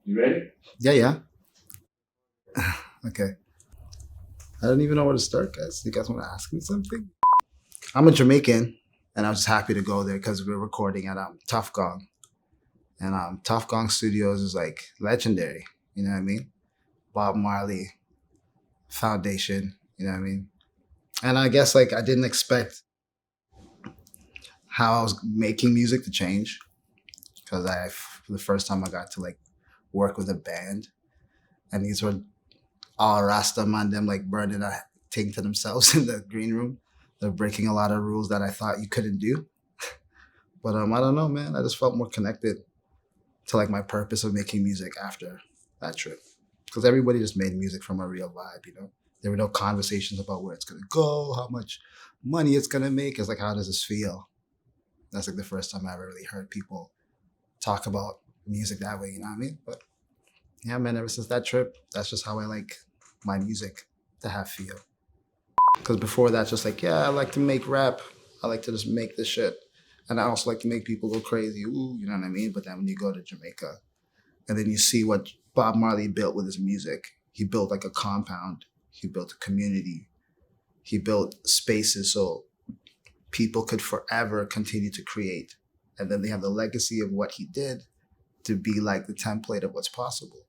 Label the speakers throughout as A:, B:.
A: You ready?
B: Yeah, yeah. Okay. I don't even know where to start, guys. You guys want to ask me something? I'm a Jamaican, and I was just happy to go there because we're recording at Tough Gong, and Tough Gong Studios is like legendary. You know what I mean? Bob Marley Foundation. You know what I mean? And I guess like I didn't expect how I was making music to change because for the first time I got to like work with a band, and these were all Rasta man them like burning a thing to themselves in the green room. They're breaking a lot of rules that I thought you couldn't do. But I don't know, man. I just felt more connected to like my purpose of making music after that trip. Because everybody just made music from a real vibe, you know. There were no conversations about where it's gonna go, how much money it's gonna make. It's like how does this feel? That's like the first time I ever really heard people talk about music that way, you know what I mean? But yeah, man, ever since that trip, that's just how I like my music to have feel. Because before that, just like, yeah, I like to make rap. I like to just make this shit. And I also like to make people go crazy. Ooh, you know what I mean? But then when you go to Jamaica and then you see what Bob Marley built with his music, he built like a compound, he built a community, he built spaces so people could forever continue to create. And then they have the legacy of what he did to be like the template of what's possible.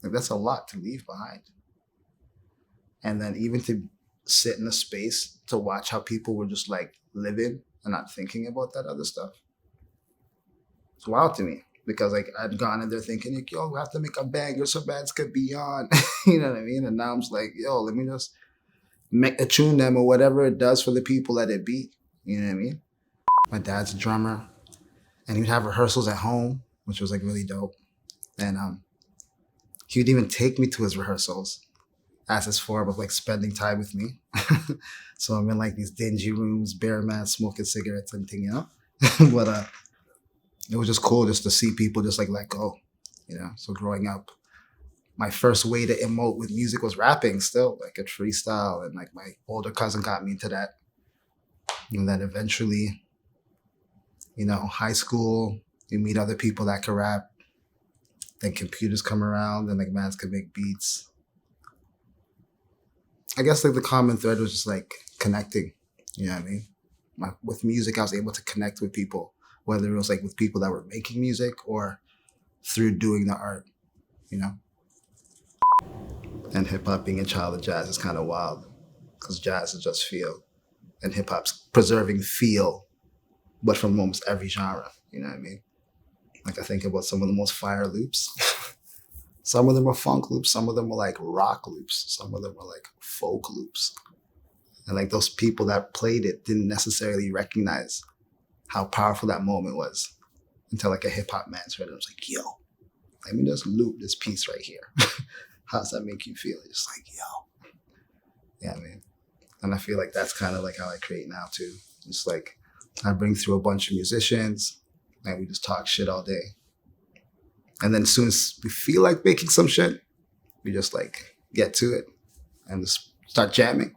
B: Like that's a lot to leave behind. And then even to sit in a space to watch how people were just like living and not thinking about that other stuff. It's wild to me because like I'd gone in there thinking, like, yo, we have to make a banger so bands could be on. You know what I mean? And now I'm just like, yo, let me just make a tune them or whatever it does for the people that it beat. You know what I mean? My dad's a drummer and he'd have rehearsals at home, which was like really dope. And he would even take me to his rehearsals as his form of like spending time with me. So I'm in like these dingy rooms, bare mats, smoking cigarettes and thing, you know. But it was just cool just to see people just like let go, you know. So growing up, my first way to emote with music was rapping still, like a freestyle. And like my older cousin got me into that. And then eventually, you know, high school, you meet other people that can rap. Then computers come around and like mans can make beats. I guess like the common thread was just like connecting. You know what I mean? With music, I was able to connect with people, whether it was like with people that were making music or through doing the art, you know? And hip hop being a child of jazz is kind of wild because jazz is just feel and hip hop's preserving feel, but from almost every genre, you know what I mean? Like I think about some of the most fire loops. Some of them are funk loops, some of them are like rock loops, some of them are like folk loops. And like those people that played it didn't necessarily recognize how powerful that moment was until like a hip hop man heard it. I was like, yo, let me just loop this piece right here. How does that make you feel? It's like, yo, yeah, man. And I feel like that's kind of like how I create now too. It's like I bring through a bunch of musicians and we just talk shit all day. And then as soon as we feel like making some shit, we just like get to it and just start jamming.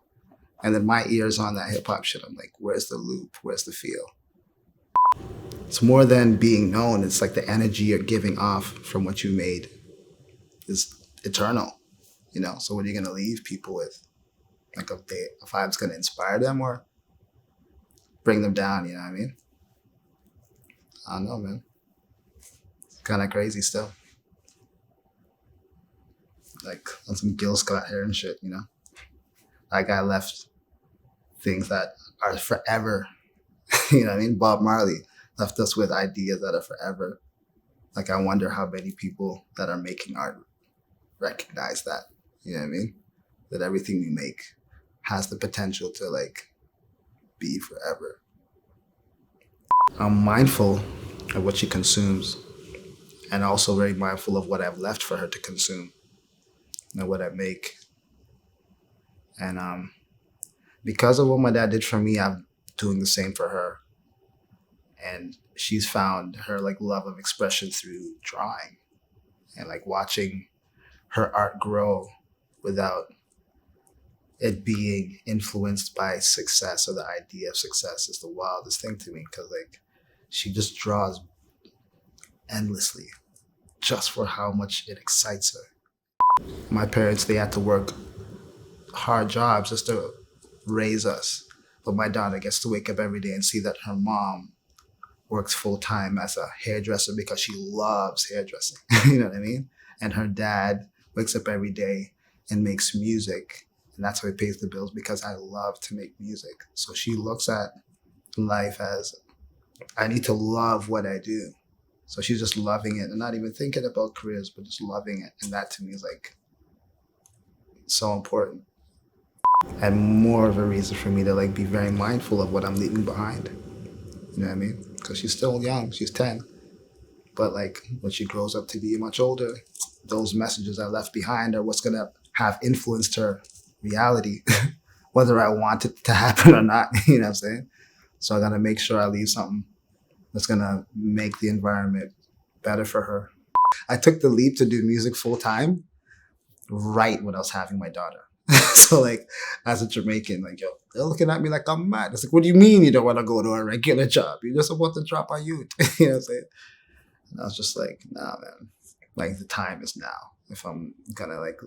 B: And then my ears on that hip hop shit. I'm like, where's the loop? Where's the feel? It's more than being known. It's like the energy you're giving off from what you made is eternal, you know? So what are you gonna leave people with? Like a vibe's gonna inspire them or bring them down, you know what I mean? I don't know, man. It's kind of crazy still. Like on some Gil Scott hair and shit, you know? That guy left things that are forever. You know what I mean? Bob Marley left us with ideas that are forever. Like I wonder how many people that are making art recognize that. You know what I mean? That everything we make has the potential to like be forever. I'm mindful of what she consumes and also very mindful of what I've left for her to consume and what I make. And because of what my dad did for me, I'm doing the same for her. And she's found her like love of expression through drawing and like watching her art grow without it being influenced by success or the idea of success is the wildest thing to me because like she just draws endlessly just for how much it excites her. My parents, they had to work hard jobs just to raise us. But my daughter gets to wake up every day and see that her mom works full time as a hairdresser because she loves hairdressing. You know what I mean? And her dad wakes up every day and makes music. And that's how he pays the bills because I love to make music. So she looks at life as I need to love what I do. So she's just loving it and not even thinking about careers, but just loving it. And that to me is like so important. And more of a reason for me to like be very mindful of what I'm leaving behind. You know what I mean? Because she's still young, she's 10. But like when she grows up to be much older, those messages I left behind are what's gonna have influenced her reality, whether I want it to happen or not. You know what I'm saying? So I gotta make sure I leave something that's gonna make the environment better for her. I took the leap to do music full time right when I was having my daughter. So like as a Jamaican, like, yo, they're looking at me like I'm mad. It's like, what do you mean you don't want to go to a regular job? You're just about to drop on youth. You know what I'm saying? And I was just like, nah, man. Like the time is now. If I'm gonna like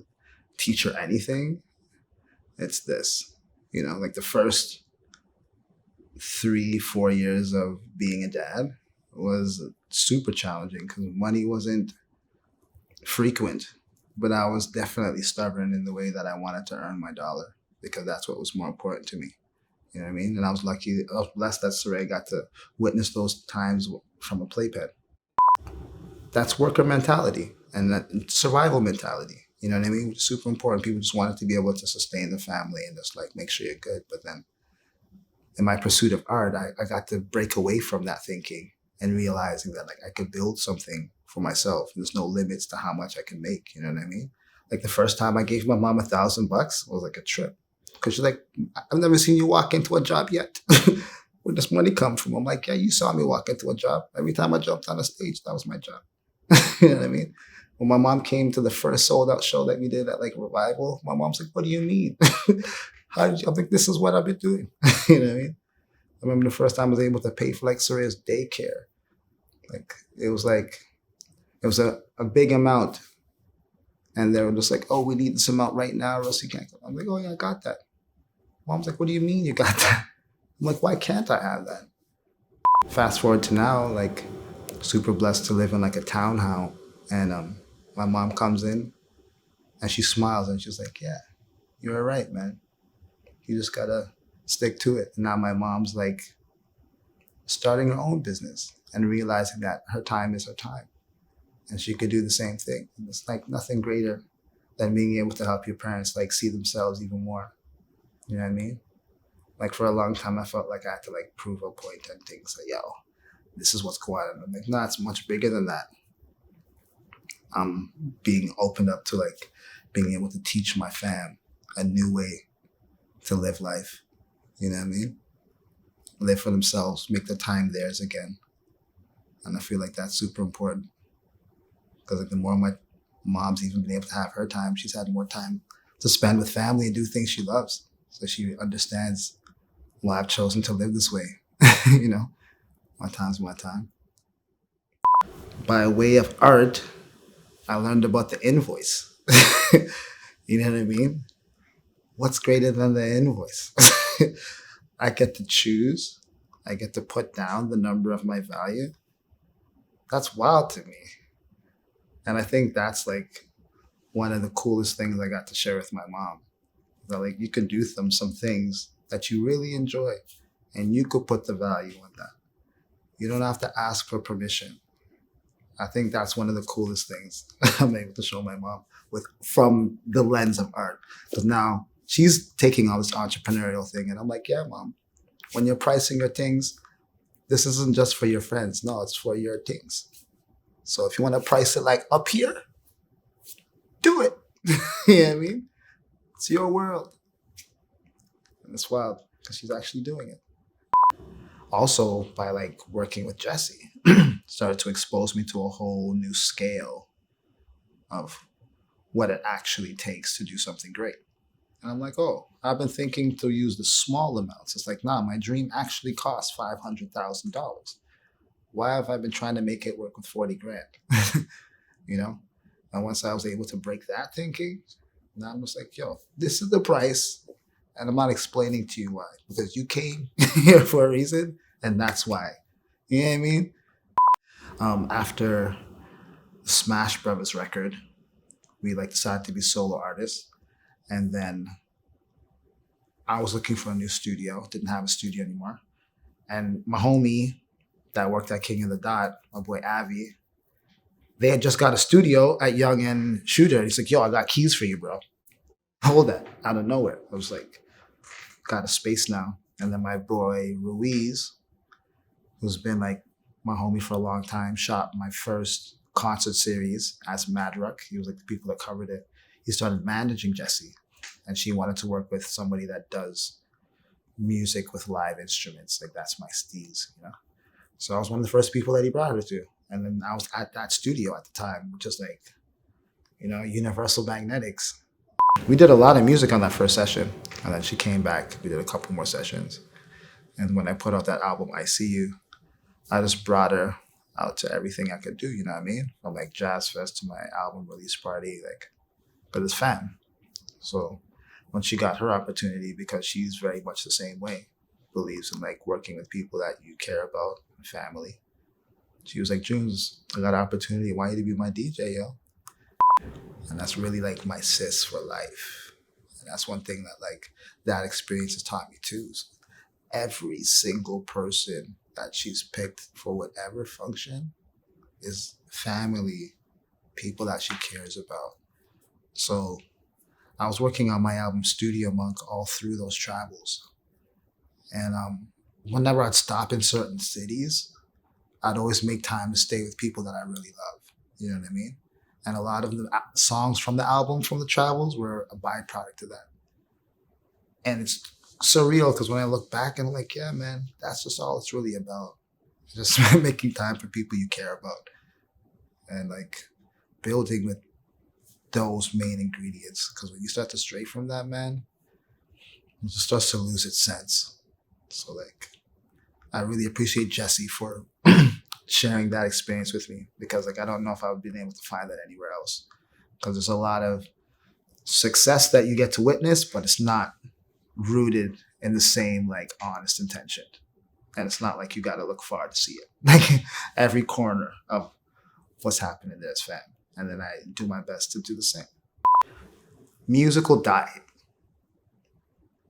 B: teach her anything, it's this. You know, like the first 3-4 years of being a dad was super challenging because money wasn't frequent. But I was definitely stubborn in the way that I wanted to earn my dollar because that's what was more important to me. You know what I mean? And I was lucky, I was blessed that Saray got to witness those times from a playpen. That's worker mentality and that survival mentality. You know what I mean? Which is super important. People just wanted to be able to sustain the family and just like make sure you're good. But then in my pursuit of art, I got to break away from that thinking and realizing that like I could build something for myself. There's no limits to how much I can make. You know what I mean? Like the first time I gave my mom $1,000 was like a trip. Cause she's like, I've never seen you walk into a job yet. Where does money come from? I'm like, yeah, you saw me walk into a job. Every time I jumped on a stage, that was my job. You know what I mean? When my mom came to the first sold out show that we did at like Revival, my mom's like, what do you mean? How did you? I'm like, this is what I've been doing. You know what I mean? I remember the first time I was able to pay for like Sarah's daycare. It was a big amount. And they were just like, oh, we need this amount right now, or else you can't go. I'm like, oh yeah, I got that. Mom's like, what do you mean you got that? I'm like, why can't I have that? Fast forward to now, like super blessed to live in like a townhouse. And my mom comes in and she smiles and she's like, yeah, you're right, man. You just gotta stick to it. And now my mom's like starting her own business and realizing that her time is her time. And she could do the same thing. And it's like nothing greater than being able to help your parents like see themselves even more. You know what I mean? Like for a long time, I felt like I had to like prove a point and things like, yo, this is what's going on. I'm like, no, it's much bigger than that. I'm being opened up to like being able to teach my fam a new way to live life. You know what I mean? Live for themselves, make the time theirs again. And I feel like that's super important. Because like the more my mom's even been able to have her time, she's had more time to spend with family and do things she loves. So she understands why I've chosen to live this way. You know, my time's my time. By way of art, I learned about the invoice. You know what I mean? What's greater than the invoice? I get to choose. I get to put down the number of my value. That's wild to me. And I think that's like one of the coolest things I got to share with my mom. That like you can do some things that you really enjoy and you could put the value on that. You don't have to ask for permission. I think that's one of the coolest things I'm able to show my mom from the lens of art. Because now she's taking on this entrepreneurial thing. And I'm like, yeah, mom, when you're pricing your things, this isn't just for your friends. No, it's for your things. So if you want to price it like up here, do it. You know what I mean? It's your world. And it's wild because she's actually doing it. Also, by like working with Jesse, started to expose me to a whole new scale of what it actually takes to do something great. And I'm like, oh, I've been thinking to use the small amounts. It's like, nah, my dream actually costs $500,000. Why have I been trying to make it work with 40 grand? you know? And once I was able to break that thinking, now I'm just like, yo, this is the price. And I'm not explaining to you why, because you came here for a reason, and that's why. You know what I mean? After the Smash Brothers record, we like decided to be solo artists. And then I was looking for a new studio, didn't have a studio anymore. And my homie that worked at King of the Dot, my boy Avi, they had just got a studio at Young and Shooter. He's like, yo, I got keys for you, bro. Hold that out of nowhere. I was like, got a space now. And then my boy Ruiz, who's been like my homie for a long time, shot my first concert series as Madrock. He was like the people that covered it. He started managing Jessie, and she wanted to work with somebody that does music with live instruments. Like that's my steez, you know? So I was one of the first people that he brought her to. And then I was at that studio at the time, which is like, you know, Universal Magnetics. We did a lot of music on that first session. And then she came back. We did a couple more sessions. And when I put out that album, I See You, I just brought her out to everything I could do, you know what I mean? From like Jazz Fest to my album release party, like, but it's fan. So when she got her opportunity, because she's very much the same way, believes in like working with people that you care about and family. She was like, Junes, I got an opportunity. I want you to be my DJ, yo. And that's really like my sis for life. And that's one thing that like that experience has taught me too. So every single person that she's picked for whatever function is family, people that she cares about. So I was working on my album Studio Monk all through those travels. And whenever I'd stop in certain cities, I'd always make time to stay with people that I really love. You know what I mean? And a lot of the songs from the album, from the travels, were a byproduct of that. And it's surreal because when I look back and I'm like, yeah, man, that's just all it's really about. Just making time for people you care about. And like building with those main ingredients. Because when you start to stray from that, man, it just starts to lose its sense. So like, I really appreciate Jessie for sharing that experience with me, because like I don't know if I would have been able to find that anywhere else. Because there's a lot of success that you get to witness, but it's not rooted in the same like honest intention. And it's not like you got to look far to see it. Like every corner of what's happening there is fam. And then I do my best to do the same. Musical diet.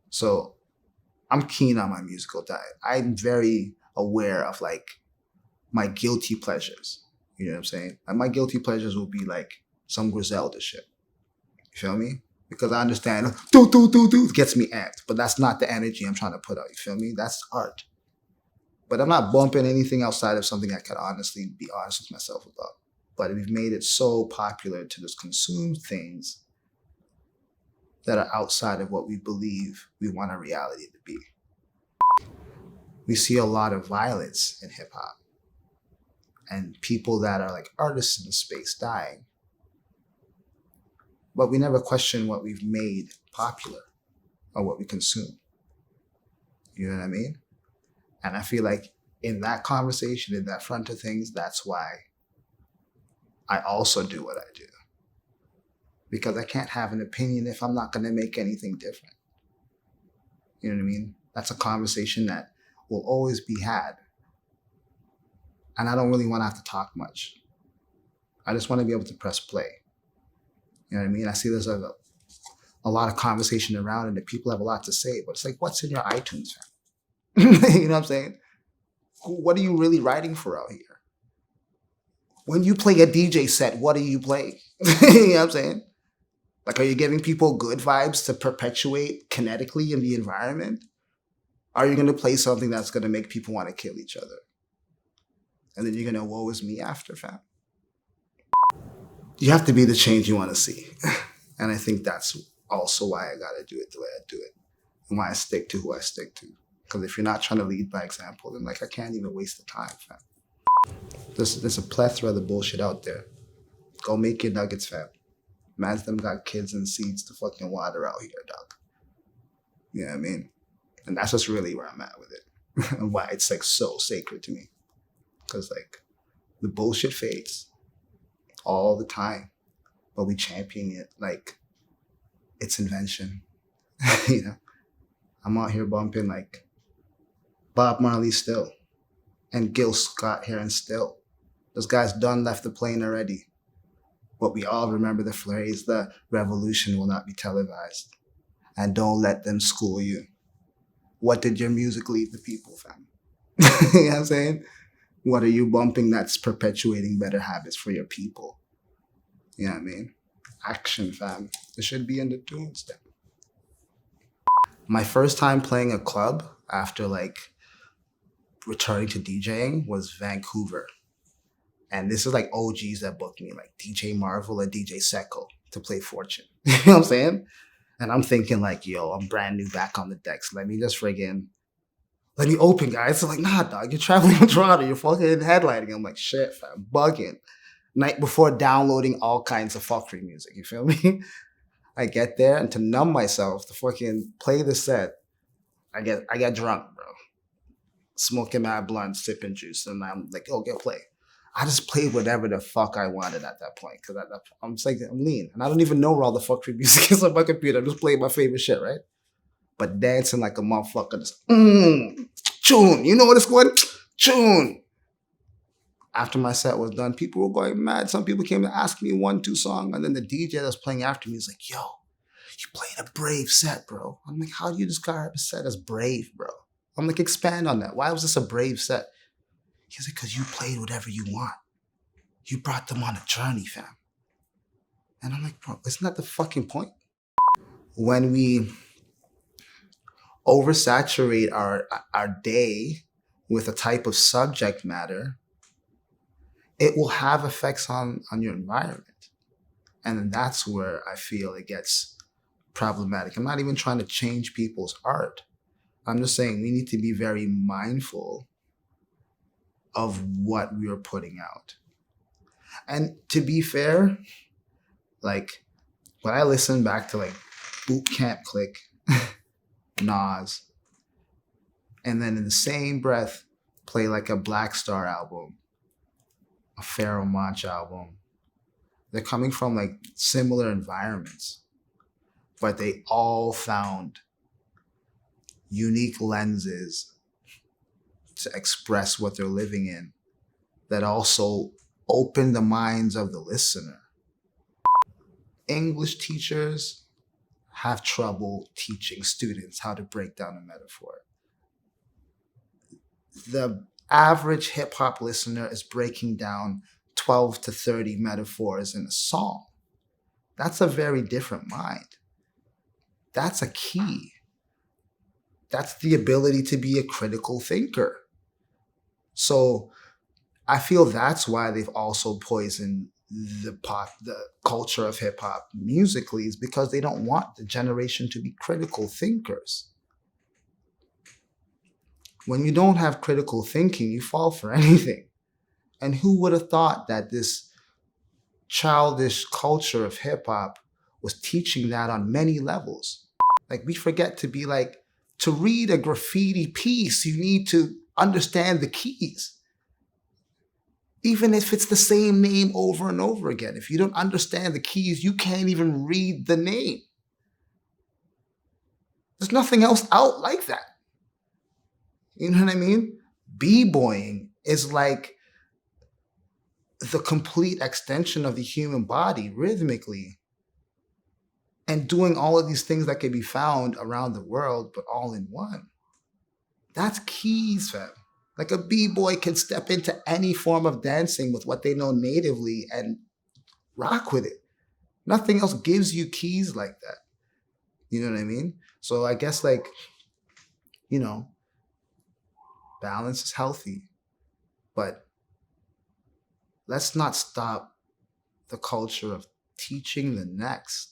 B: So I'm keen on my musical diet. I'm very aware of like my guilty pleasures. You know what I'm saying? And my guilty pleasures will be like some Griselda shit. You feel me? Because I understand, do gets me amped. But that's not the energy I'm trying to put out. You feel me? That's art. But I'm not bumping anything outside of something I could honestly be honest with myself about. But we've made it so popular to just consume things that are outside of what we believe we want our reality to be. We see a lot of violence in hip hop and people that are like artists in the space dying. But we never question what we've made popular or what we consume. You know what I mean? And I feel like in that conversation, in that front of things, that's why I also do what I do. Because I can't have an opinion if I'm not going to make anything different. You know what I mean? That's a conversation that will always be had. And I don't really want to have to talk much. I just want to be able to press play. You know what I mean? I see there's a lot of conversation around and the people have a lot to say, but it's like, what's in your iTunes, fam? You know what I'm saying? What are you really writing for out here? When you play a DJ set, what do you play? You know what I'm saying? Like, are you giving people good vibes to perpetuate kinetically in the environment? Are you going to play something that's going to make people want to kill each other? And then you're going to woe is me after, fam. You have to be the change you want to see. And I think that's also why I got to do it the way I do it. And why I stick to who I stick to. Because if you're not trying to lead by example, then like I can't even waste the time, fam. There's a plethora of the bullshit out there. Go make your nuggets, fam. Man's them got kids and seeds to fucking water out here, dog. You know what I mean? And that's just really where I'm at with it. And why it's like so sacred to me. Because like the bullshit fades. all the time, but we champion it like it's invention. You know, I'm out here bumping like Bob Marley still and Gil Scott here and still. Those guys done left the plane already. But we all remember the phrase, the revolution will not be televised. And don't let them school you. What did your music leave the people, fam? You know what I'm saying? What are you bumping that's perpetuating better habits for your people? You know what I mean? Action, fam. It should be in the tunes then. My first time playing a club after like returning to DJing was Vancouver. And this is like OGs that booked me, like DJ Marvel and DJ Secco to play Fortune. You know what I'm saying? And I'm thinking like, yo, I'm brand new back on the decks. Let me open, guys. So like, nah, dog, you're traveling to Toronto. You're fucking headlining. I'm like, shit, fam, bugging. Night before downloading all kinds of fuckery music. You feel me? I get there and to numb myself, to fucking play the set, I get drunk, bro. Smoking mad blunt, sipping juice. And I'm like, oh, get play. I just played whatever the fuck I wanted at that point. Cause I'm just like, I'm lean. And I don't even know where all the fuckery music is on my computer. I'm just playing my favorite shit, right? But dancing like a motherfucker, just, tune. You know what it's going? Tune. After my set was done, people were going mad. Some people came to ask me 1-2 songs. And then the DJ that was playing after me was like, yo, you played a brave set, bro. I'm like, how do you describe a set as brave, bro? I'm like, expand on that. Why was this a brave set? He's like, because you played whatever you want. You brought them on a journey, fam. And I'm like, bro, isn't that the fucking point? When we oversaturate our day with a type of subject matter, it will have effects on your environment. And that's where I feel it gets problematic. I'm not even trying to change people's art. I'm just saying we need to be very mindful of what we are putting out. And to be fair, like when I listen back to like Boot Camp Click, Nas, and then in the same breath play like a Black Star album, a Pharoah Monch album, they're coming from like similar environments, but they all found unique lenses to express what they're living in that also open the minds of the listener. English teachers have trouble teaching students how to break down a metaphor. The average hip hop listener is breaking down 12 to 30 metaphors in a song. That's a very different mind. That's a key. That's the ability to be a critical thinker. So I feel that's why they've also poisoned the culture of hip hop musically, is because they don't want the generation to be critical thinkers. When you don't have critical thinking, you fall for anything. And who would have thought that this childish culture of hip hop was teaching that on many levels? Like, we forget to be like, to read a graffiti piece, you need to understand the keys. Even if it's the same name over and over again, if you don't understand the keys, you can't even read the name. There's nothing else out like that. You know what I mean? B-boying is like the complete extension of the human body rhythmically, and doing all of these things that can be found around the world, but all in one. That's keys, fam. Like a b-boy can step into any form of dancing with what they know natively and rock with it. Nothing else gives you keys like that. You know what I mean? So I guess like, you know, balance is healthy, but let's not stop the culture of teaching the next.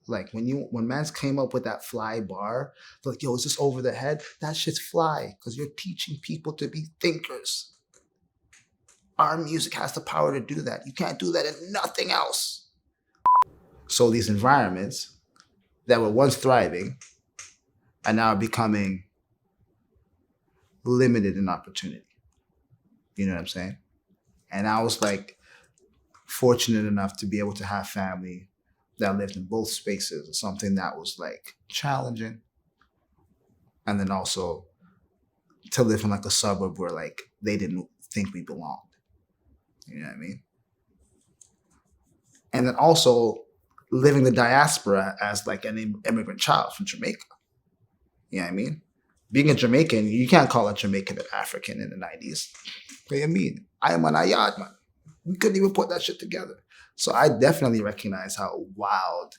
B: Like when mans came up with that fly bar, they're like, yo, is this over the head? That shit's fly, because you're teaching people to be thinkers. Our music has the power to do that. You can't do that in nothing else. So these environments that were once thriving are now becoming limited in opportunity. You know what I'm saying? And I was like, fortunate enough to be able to have family that lived in both spaces or something that was like challenging. And then also to live in like a suburb where like they didn't think we belonged. You know what I mean? And then also living the diaspora as like an immigrant child from Jamaica. You know what I mean? Being a Jamaican, you can't call a Jamaican an African in the 90s. What do you mean? I am an Ayad, man. We couldn't even put that shit together. So I definitely recognize how wild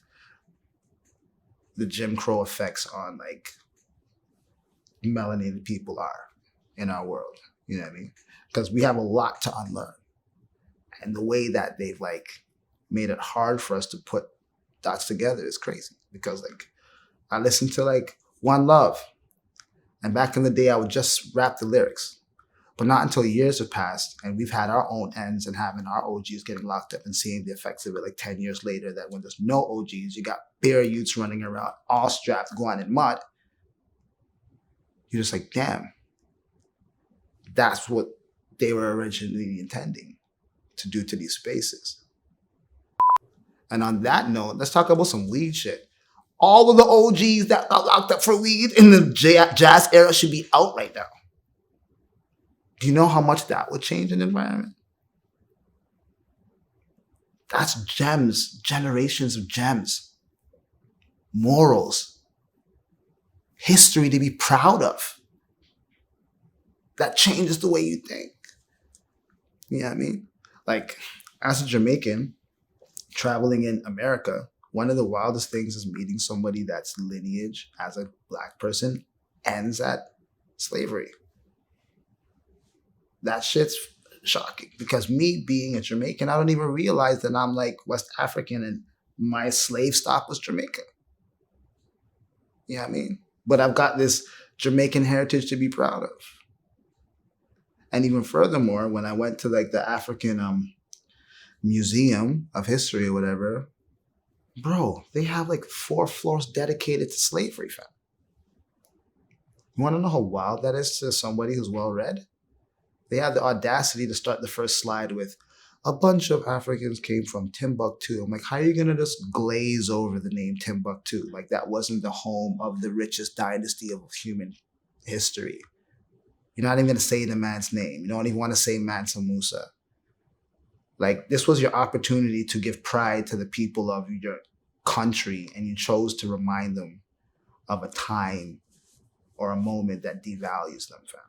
B: the Jim Crow effects on like melanated people are in our world. You know what I mean? Because we have a lot to unlearn. And the way that they've like made it hard for us to put dots together is crazy. Because like I listened to like One Love. And back in the day, I would just rap the lyrics. But not until years have passed and we've had our own ends and having our OGs getting locked up and seeing the effects of it like 10 years later, that when there's no OGs, you got bare youths running around, all strapped, going in mud. You're just like, damn, that's what they were originally intending to do to these spaces. And on that note, let's talk about some weed shit. All of the OGs that got locked up for weed in the jazz era should be out right now. Do you know how much that would change an environment? That's gems, generations of gems, morals, history to be proud of. That changes the way you think. You know what I mean? Like, as a Jamaican traveling in America, one of the wildest things is meeting somebody that's lineage as a Black person ends at slavery. That shit's shocking because me being a Jamaican, I don't even realize that I'm like West African and my slave stock was Jamaica. You know what I mean? But I've got this Jamaican heritage to be proud of. And even furthermore, when I went to like the African Museum of History or whatever, bro, they have like 4 floors dedicated to slavery, fam. You want to know how wild that is to somebody who's well-read? They had the audacity to start the first slide with, a bunch of Africans came from Timbuktu. I'm like, how are you going to just glaze over the name Timbuktu? Like that wasn't the home of the richest dynasty of human history. You're not even going to say the man's name. You don't even want to say Mansa Musa. Like this was your opportunity to give pride to the people of your country, and you chose to remind them of a time or a moment that devalues them, fam.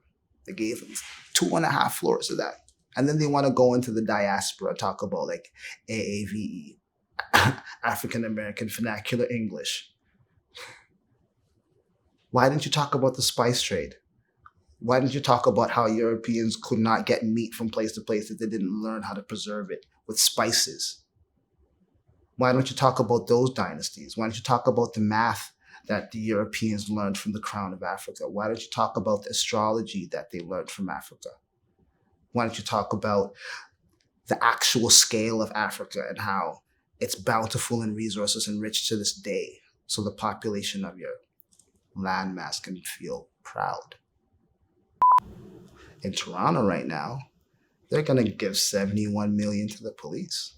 B: They gave them 2.5 floors of that. And then they want to go into the diaspora, talk about like AAVE, African American Vernacular English. Why didn't you talk about the spice trade? Why didn't you talk about how Europeans could not get meat from place to place if they didn't learn how to preserve it with spices? Why don't you talk about those dynasties? Why don't you talk about the math that the Europeans learned from the crown of Africa? Why don't you talk about the astrology that they learned from Africa? Why don't you talk about the actual scale of Africa and how it's bountiful in resources and rich to this day, so the population of your landmass can feel proud? In Toronto right now, they're going to give $71 million to the police.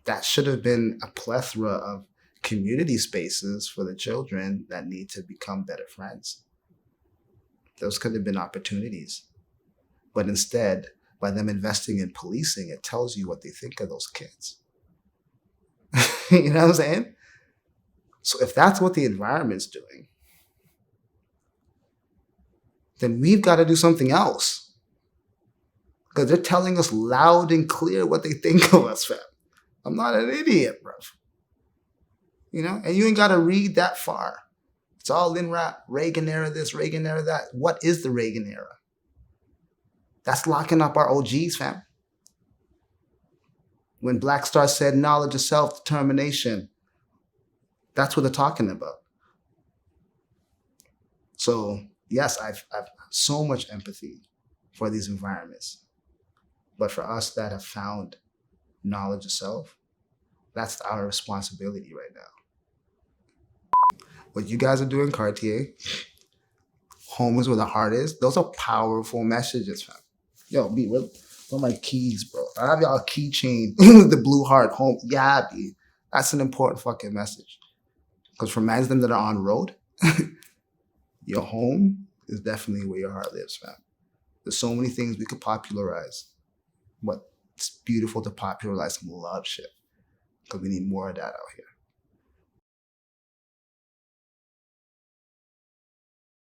B: That should have been a plethora of community spaces for the children that need to become better friends. Those could have been opportunities. But instead, by them investing in policing, it tells you what they think of those kids. You know what I'm saying? So if that's what the environment's doing, then we've got to do something else. Because they're telling us loud and clear what they think of us, fam. I'm not an idiot, bro. You know, and you ain't got to read that far. It's all in rap. Reagan era this, Reagan era that. What is the Reagan era? That's locking up our OGs, fam. When Black Star said knowledge of self-determination, that's what they're talking about. So, yes, I've so much empathy for these environments. But for us that have found knowledge of self, that's our responsibility right now. What you guys are doing, Cartier, home is where the heart is, those are powerful messages, fam. Yo, B, For my keys, bro. I have y'all keychain, the blue heart, home. Yeah, B. That's an important fucking message. Because for mans them that are on road, your home is definitely where your heart lives, man. There's so many things we could popularize, but it's beautiful to popularize some love shit because we need more of that out here.